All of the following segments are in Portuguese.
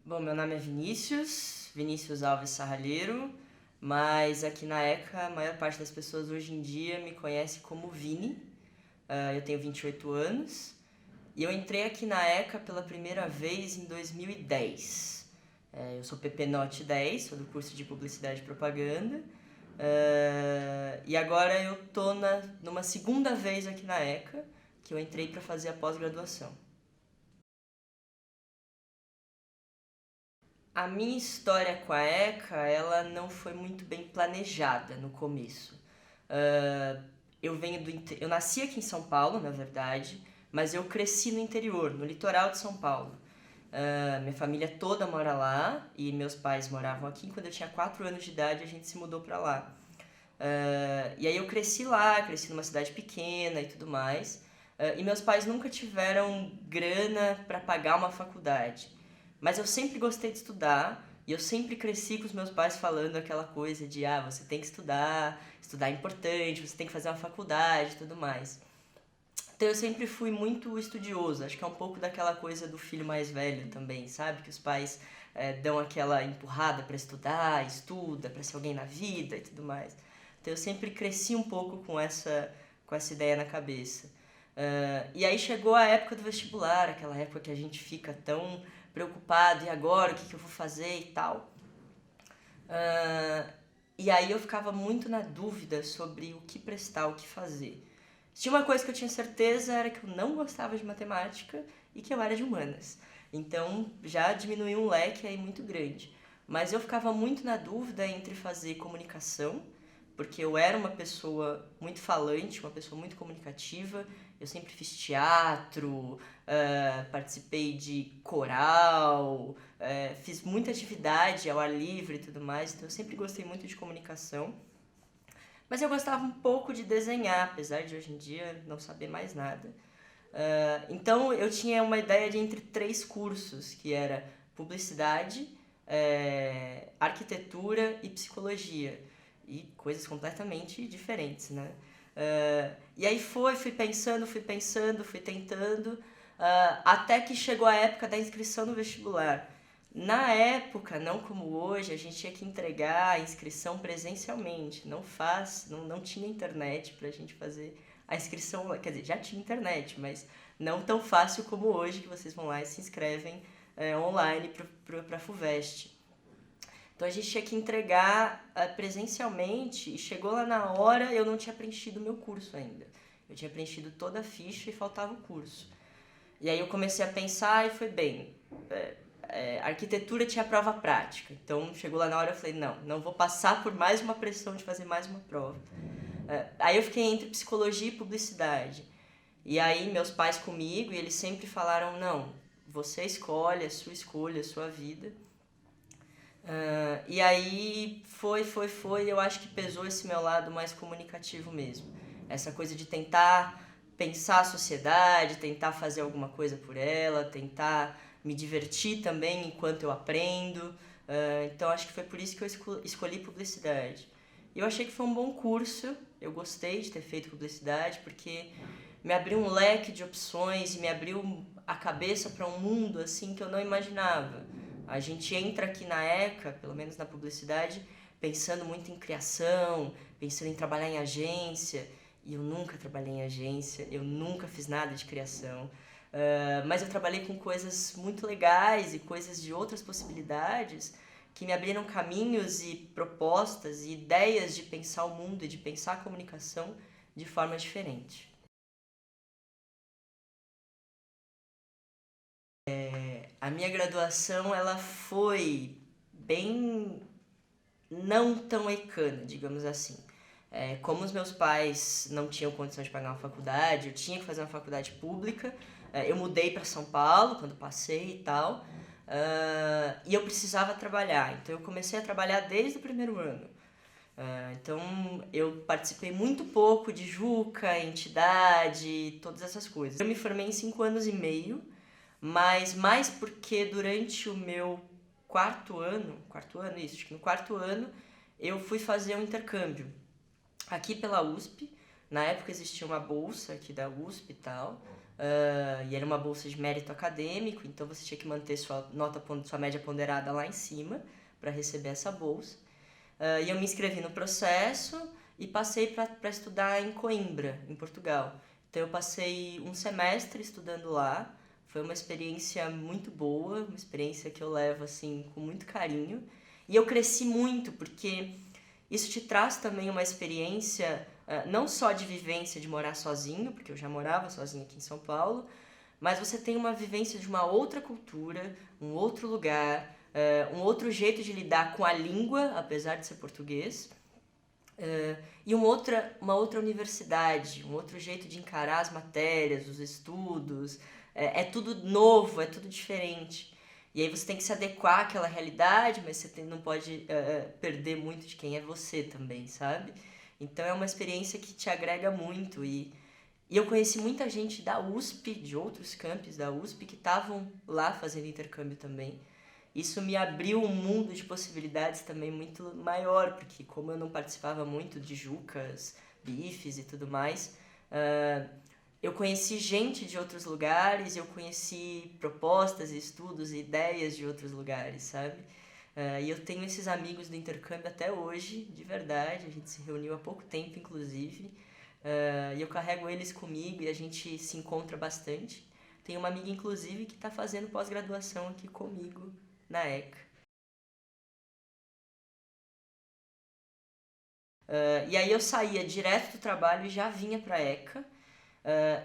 Bom, meu nome é Vinícius Alves Sarralheiro, mas aqui na ECA a maior parte das pessoas hoje em dia me conhece como Vini. Eu tenho 28 anos e eu entrei aqui na ECA pela primeira vez em 2010. Eu sou PP Note 10, sou do curso de Publicidade e Propaganda. E agora eu tô numa segunda vez aqui na ECA, que eu entrei para fazer a pós-graduação. A minha história com a ECA, ela não foi muito bem planejada no começo. Ah, eu nasci aqui em São Paulo, na verdade, mas eu cresci no interior, no litoral de São Paulo. Minha família toda mora lá e meus pais moravam aqui. Quando eu tinha 4 anos de idade, a gente se mudou pra lá. E aí eu cresci lá, cresci numa cidade pequena e tudo mais. E meus pais nunca tiveram grana para pagar uma faculdade. Mas eu sempre gostei de estudar e eu sempre cresci com os meus pais falando aquela coisa de você tem que estudar, estudar é importante, você tem que fazer uma faculdade e tudo mais. Então eu sempre fui muito estudioso, acho que é um pouco daquela coisa do filho mais velho também, sabe? Que os pais dão aquela empurrada para estudar, estuda, para ser alguém na vida e tudo mais. Então eu sempre cresci um pouco com essa ideia na cabeça. E aí chegou a época do vestibular, aquela época que a gente fica tão preocupado, e agora, o que eu vou fazer e tal. E aí eu ficava muito na dúvida sobre o que prestar, o que fazer. Se tinha uma coisa que eu tinha certeza era que eu não gostava de matemática e que eu era de humanas. Então já diminuiu um leque aí muito grande. Mas eu ficava muito na dúvida entre fazer comunicação, porque eu era uma pessoa muito falante, uma pessoa muito comunicativa. Eu sempre fiz teatro, participei de coral, fiz muita atividade ao ar livre e tudo mais, então eu sempre gostei muito de comunicação. Mas eu gostava um pouco de desenhar, apesar de hoje em dia não saber mais nada. Então eu tinha uma ideia de entre 3 cursos, que era publicidade, arquitetura e psicologia. E coisas completamente diferentes, né? E aí fui pensando, fui tentando, até que chegou a época da inscrição no vestibular. Na época, não como hoje, a gente tinha que entregar a inscrição presencialmente. Não tinha internet pra gente fazer a inscrição, quer dizer, já tinha internet, mas não tão fácil como hoje, que vocês vão lá e se inscrevem online pra FUVEST. Então a gente tinha que entregar presencialmente e chegou lá na hora eu não tinha preenchido o meu curso ainda. Eu tinha preenchido toda a ficha e faltava o curso. E aí eu comecei a pensar e foi bem. Arquitetura tinha prova prática, então chegou lá na hora eu falei, não vou passar por mais uma pressão de fazer mais uma prova. Aí eu fiquei entre psicologia e publicidade. E aí meus pais comigo, e eles sempre falaram, não, você escolhe, a sua escolha, a sua vida. E aí foi, eu acho que pesou esse meu lado mais comunicativo mesmo. Essa coisa de tentar pensar a sociedade, tentar fazer alguma coisa por ela, tentar me divertir também enquanto eu aprendo. Então acho que foi por isso que eu escolhi publicidade. E eu achei que foi um bom curso, eu gostei de ter feito publicidade, porque me abriu um leque de opções e me abriu a cabeça para um mundo assim que eu não imaginava. A gente entra aqui na ECA, pelo menos na publicidade, pensando muito em criação, pensando em trabalhar em agência, e eu nunca trabalhei em agência, eu nunca fiz nada de criação. Mas eu trabalhei com coisas muito legais e coisas de outras possibilidades que me abriram caminhos e propostas e ideias de pensar o mundo e de pensar a comunicação de forma diferente. A minha graduação ela foi bem não tão ecana, digamos assim. Como os meus pais não tinham condição de pagar uma faculdade, eu tinha que fazer uma faculdade pública. Eu mudei para São Paulo quando passei e tal, e eu precisava trabalhar. Então eu comecei a trabalhar desde o primeiro ano. Então eu participei muito pouco de Juca, entidade, todas essas coisas. Eu me formei em 5 anos e meio, mas mais porque durante o meu quarto ano, isso, acho que no quarto ano, eu fui fazer um intercâmbio aqui pela USP. Na época existia uma bolsa aqui da USP e tal, e era uma bolsa de mérito acadêmico, então você tinha que manter sua média ponderada lá em cima para receber essa bolsa. E eu me inscrevi no processo e passei para estudar em Coimbra, em Portugal. Então eu passei um semestre estudando lá, foi uma experiência muito boa, uma experiência que eu levo assim com muito carinho. E eu cresci muito, porque isso te traz também uma experiência não só de vivência de morar sozinho, porque eu já morava sozinho aqui em São Paulo, mas você tem uma vivência de uma outra cultura, um outro lugar, um outro jeito de lidar com a língua, apesar de ser português, e uma outra universidade, um outro jeito de encarar as matérias, os estudos. É tudo novo, é tudo diferente. E aí você tem que se adequar àquela realidade, mas não pode perder muito de quem é você também, sabe? Então é uma experiência que te agrega muito. E eu conheci muita gente da USP, de outros campos da USP, que estavam lá fazendo intercâmbio também. Isso me abriu um mundo de possibilidades também muito maior, porque como eu não participava muito de jucas, bifes e tudo mais, eu conheci gente de outros lugares, eu conheci propostas, estudos e ideias de outros lugares, sabe? E eu tenho esses amigos do intercâmbio até hoje, de verdade, a gente se reuniu há pouco tempo, inclusive, e eu carrego eles comigo e a gente se encontra bastante. Tem uma amiga, inclusive, que está fazendo pós-graduação aqui comigo na ECA. E aí eu saía direto do trabalho e já vinha para a ECA.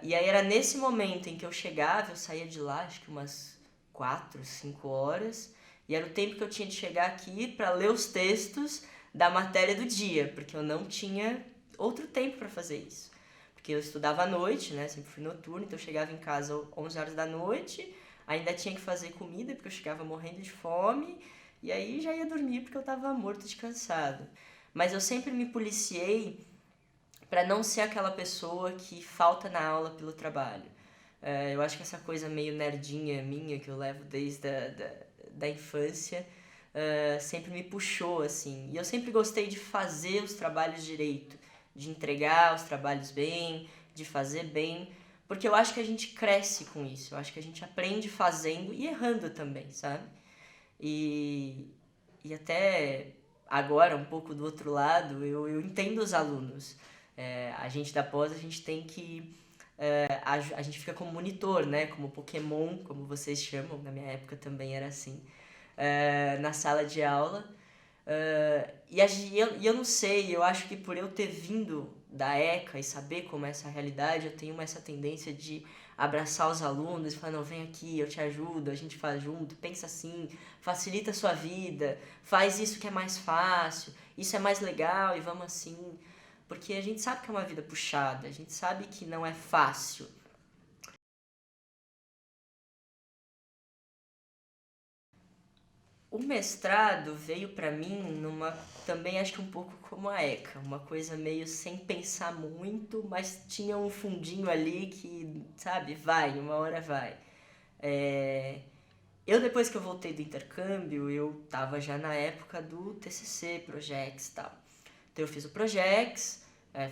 E aí era nesse momento em que eu chegava, eu saía de lá, acho que umas 4, 5 horas, e era o tempo que eu tinha de chegar aqui para ler os textos da matéria do dia, porque eu não tinha outro tempo para fazer isso. Porque eu estudava à noite, né, sempre fui noturno, então eu chegava em casa às 11 horas da noite, ainda tinha que fazer comida, porque eu chegava morrendo de fome, e aí já ia dormir porque eu estava morto de cansado. Mas eu sempre me policiei para não ser aquela pessoa que falta na aula pelo trabalho. Eu acho que essa coisa meio nerdinha minha, que eu levo desde da infância, sempre me puxou, assim. E eu sempre gostei de fazer os trabalhos direito, de entregar os trabalhos bem, de fazer bem, porque eu acho que a gente cresce com isso, eu acho que a gente aprende fazendo e errando também, sabe? E, e até agora, um pouco do outro lado, eu entendo os alunos. A gente da pós, a gente tem que... a gente fica como monitor, né? Como Pokémon, como vocês chamam. Na minha época também era assim. Na sala de aula. E eu não sei, eu acho que por eu ter vindo da ECA e saber como é essa realidade, eu tenho essa tendência de abraçar os alunos e falar, não, vem aqui, eu te ajudo, a gente faz junto, pensa assim, facilita a sua vida, faz isso que é mais fácil, isso é mais legal e vamos assim. Porque a gente sabe que é uma vida puxada, a gente sabe que não é fácil. O mestrado veio pra mim também acho que um pouco como a ECA, uma coisa meio sem pensar muito, mas tinha um fundinho ali que, sabe, vai, uma hora vai. Eu depois que eu voltei do intercâmbio, eu tava já na época do TCC, Projects e tal. Então eu fiz o Projects,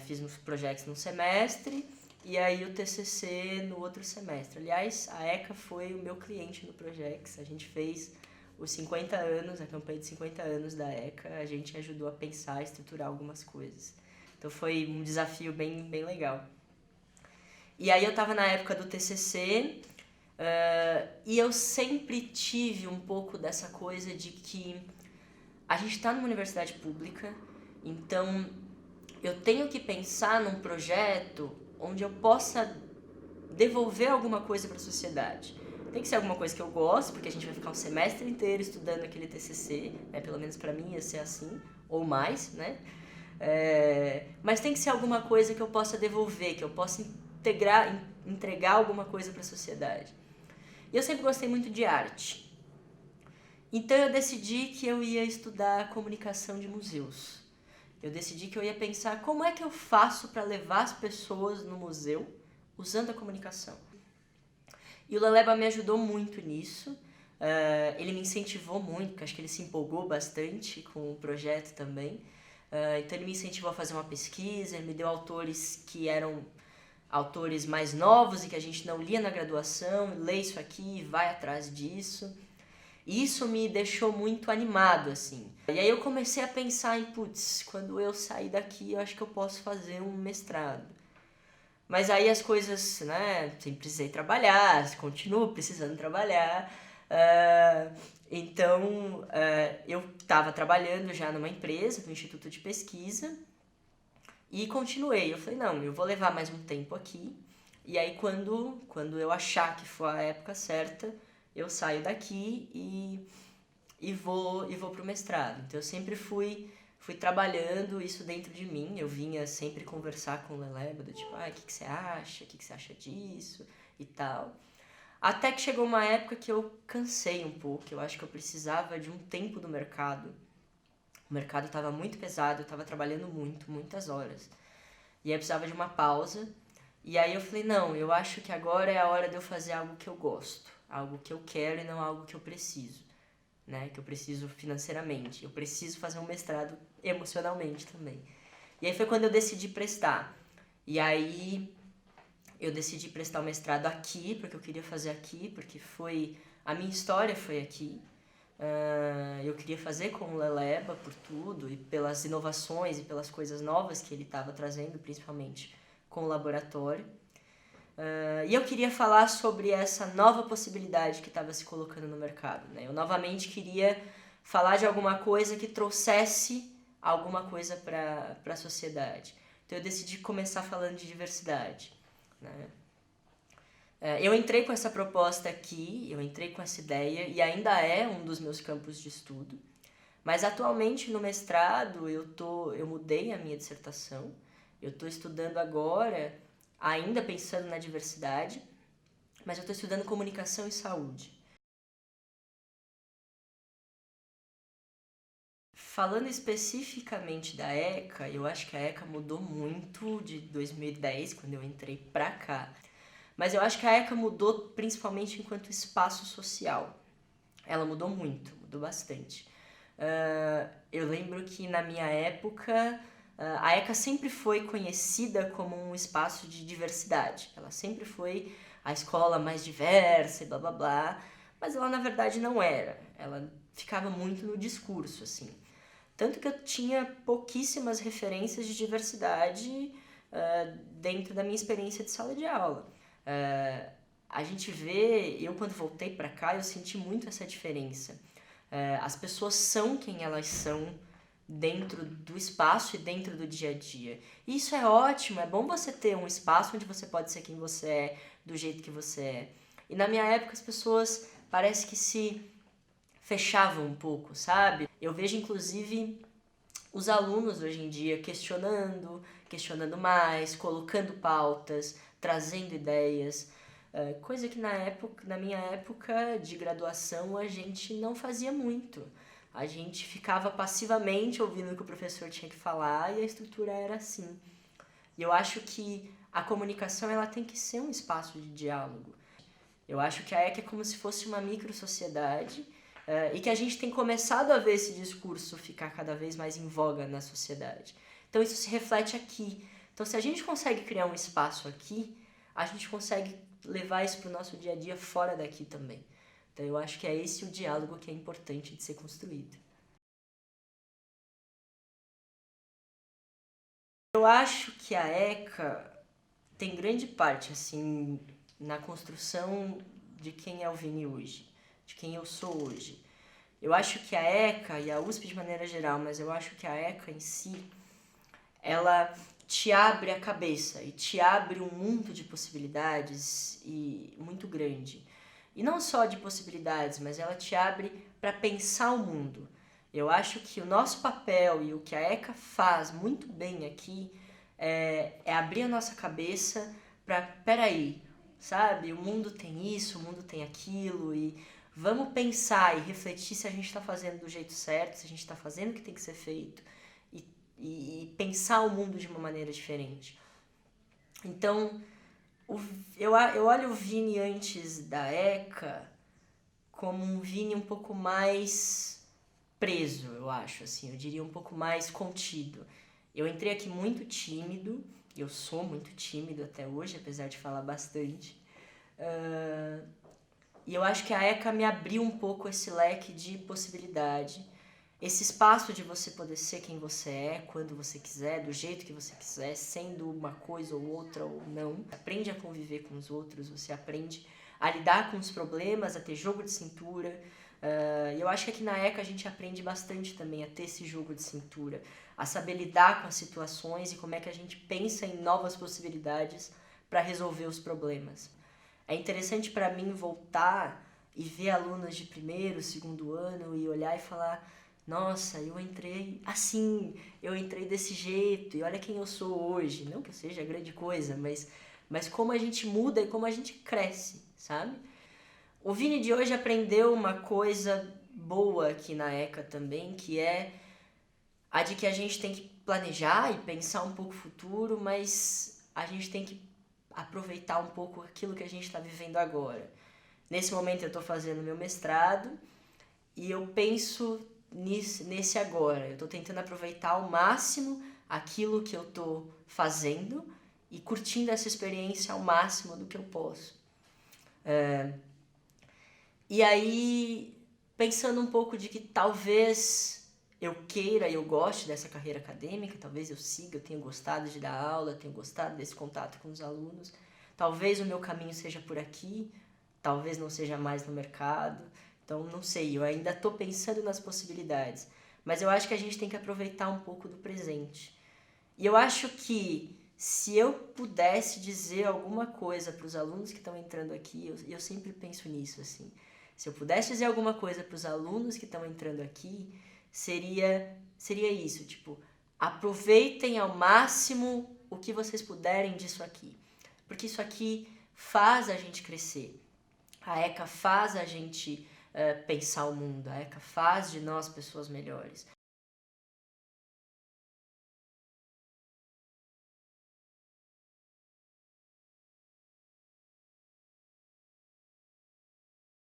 fiz os Projects no semestre e aí o TCC no outro semestre. Aliás, a ECA foi o meu cliente no Projects, a gente fez os 50 anos, a campanha de 50 anos da ECA, a gente ajudou a pensar, a estruturar algumas coisas. Então foi um desafio bem, bem legal. E aí eu tava na época do TCC, e eu sempre tive um pouco dessa coisa de que a gente está numa universidade pública, então eu tenho que pensar num projeto onde eu possa devolver alguma coisa para a sociedade. Tem que ser alguma coisa que eu gosto, porque a gente vai ficar um semestre inteiro estudando aquele TCC, né? Pelo menos para mim ia ser assim, ou mais, né? Mas tem que ser alguma coisa que eu possa devolver, que eu possa entregar alguma coisa para a sociedade. E eu sempre gostei muito de arte. Então eu decidi que eu ia estudar comunicação de museus. Eu decidi que eu ia pensar como é que eu faço para levar as pessoas no museu usando a comunicação. E o Leleba me ajudou muito nisso. Ele me incentivou muito, porque acho que ele se empolgou bastante com o projeto também. Então ele me incentivou a fazer uma pesquisa, ele me deu autores que eram autores mais novos e que a gente não lia na graduação, lê isso aqui e vai atrás disso. E isso me deixou muito animado, assim. E aí eu comecei a pensar em, putz, quando eu sair daqui, eu acho que eu posso fazer um mestrado. Mas aí as coisas, né, sempre precisei trabalhar, continuo precisando trabalhar. Então, eu estava trabalhando já numa empresa, no Instituto de Pesquisa, e continuei. Eu falei, não, eu vou levar mais um tempo aqui, e aí quando eu achar que for a época certa, eu saio daqui e vou pro mestrado. Então eu sempre fui trabalhando isso dentro de mim. Eu vinha sempre conversar com o Leleba, do tipo, o que você acha? O que você acha disso? E tal. Até que chegou uma época que eu cansei um pouco. Eu acho que eu precisava de um tempo do mercado. O mercado estava muito pesado, eu estava trabalhando muito, muitas horas. E aí eu precisava de uma pausa. E aí eu falei, não, eu acho que agora é a hora de eu fazer algo que eu gosto. Algo que eu quero e não algo que eu preciso. Né, que eu preciso financeiramente. Eu preciso fazer um mestrado emocionalmente também. E aí foi quando eu decidi prestar. E aí eu decidi prestar o mestrado aqui, porque eu queria fazer aqui, porque a minha história foi aqui. Eu queria fazer com o Leleba por tudo, e pelas inovações e pelas coisas novas que ele estava trazendo, principalmente com o laboratório. E eu queria falar sobre essa nova possibilidade que estava se colocando no mercado. Né? Eu novamente queria falar de alguma coisa que trouxesse alguma coisa para a sociedade. Então eu decidi começar falando de diversidade. Né? Eu entrei com essa proposta aqui, eu entrei com essa ideia, e ainda é um dos meus campos de estudo. Mas atualmente no mestrado eu mudei a minha dissertação. Eu estou estudando agora, ainda pensando na diversidade, mas eu estou estudando comunicação e saúde. Falando especificamente da ECA, eu acho que a ECA mudou muito de 2010, quando eu entrei pra cá. Mas eu acho que a ECA mudou principalmente enquanto espaço social. Ela mudou muito, mudou bastante. Eu lembro que na minha época, a ECA sempre foi conhecida como um espaço de diversidade. Ela sempre foi a escola mais diversa e blá blá blá, mas ela na verdade não era. Ela ficava muito no discurso, assim. Tanto que eu tinha pouquíssimas referências de diversidade dentro da minha experiência de sala de aula. A gente vê, eu quando voltei pra cá, eu senti muito essa diferença. As pessoas são quem elas são dentro do espaço e dentro do dia a dia. E isso é ótimo, é bom você ter um espaço onde você pode ser quem você é, do jeito que você é. E na minha época as pessoas parece que se fechavam um pouco, sabe? Eu vejo inclusive os alunos hoje em dia questionando mais, colocando pautas, trazendo ideias. Coisa que na minha época de graduação a gente não fazia muito. A gente ficava passivamente ouvindo o que o professor tinha que falar e a estrutura era assim. E eu acho que a comunicação ela tem que ser um espaço de diálogo. Eu acho que a ECA é como se fosse uma micro-sociedade e que a gente tem começado a ver esse discurso ficar cada vez mais em voga na sociedade. Então isso se reflete aqui. Então se a gente consegue criar um espaço aqui, a gente consegue levar isso para o nosso dia a dia fora daqui também. Então eu acho que é esse o diálogo que é importante de ser construído. Eu acho que a ECA tem grande parte assim na construção de quem é o Vini hoje, de quem eu sou hoje. Eu acho que a ECA e a USP de maneira geral, mas eu acho que a ECA em si, ela te abre a cabeça e te abre um mundo de possibilidades e muito grande. E não só de possibilidades, mas ela te abre para pensar o mundo. Eu acho que o nosso papel e o que a ECA faz muito bem aqui é abrir a nossa cabeça para, peraí, sabe? O mundo tem isso, o mundo tem aquilo e vamos pensar e refletir se a gente está fazendo do jeito certo, se a gente está fazendo o que tem que ser feito e pensar o mundo de uma maneira diferente. Então, eu olho o Vini antes da ECA como um Vini um pouco mais preso, eu acho, assim, eu diria um pouco mais contido. Eu entrei aqui muito tímido Eu sou muito tímido até hoje, apesar de falar bastante. Ah, e eu acho que a ECA me abriu um pouco esse leque de possibilidade, esse espaço de você poder ser quem você é, quando você quiser, do jeito que você quiser, sendo uma coisa ou outra ou não. Você aprende a conviver com os outros, você aprende a lidar com os problemas, a ter jogo de cintura. E eu acho que aqui na ECA a gente aprende bastante também a ter esse jogo de cintura, a saber lidar com as situações e como é que a gente pensa em novas possibilidades para resolver os problemas. É interessante para mim voltar e ver alunos de primeiro, segundo ano e olhar e falar: nossa, eu entrei assim, eu entrei desse jeito e olha quem eu sou hoje. Não que eu seja grande coisa, mas como a gente muda e como a gente cresce, sabe? O Vini de hoje aprendeu uma coisa boa aqui na ECA também, que é a de que a gente tem que planejar e pensar um pouco o futuro, mas a gente tem que aproveitar um pouco aquilo que a gente está vivendo agora. Nesse momento eu estou fazendo meu mestrado e eu penso nesse agora. Eu estou tentando aproveitar ao máximo aquilo que eu estou fazendo e curtindo essa experiência ao máximo do que eu posso. E aí, pensando um pouco de que talvez eu queira e eu goste dessa carreira acadêmica, talvez eu siga, eu tenha gostado de dar aula, tenho gostado desse contato com os alunos, talvez o meu caminho seja por aqui, talvez não seja mais no mercado, então não sei, eu ainda estou pensando nas possibilidades, mas eu acho que a gente tem que aproveitar um pouco do presente. E eu acho que se eu pudesse dizer alguma coisa para os alunos que estão entrando aqui, eu sempre penso nisso, assim. Se eu pudesse dizer alguma coisa para os alunos que estão entrando aqui, seria isso, tipo, aproveitem ao máximo o que vocês puderem disso aqui. Porque isso aqui faz a gente crescer. A ECA faz a gente pensar o mundo, a ECA faz de nós pessoas melhores.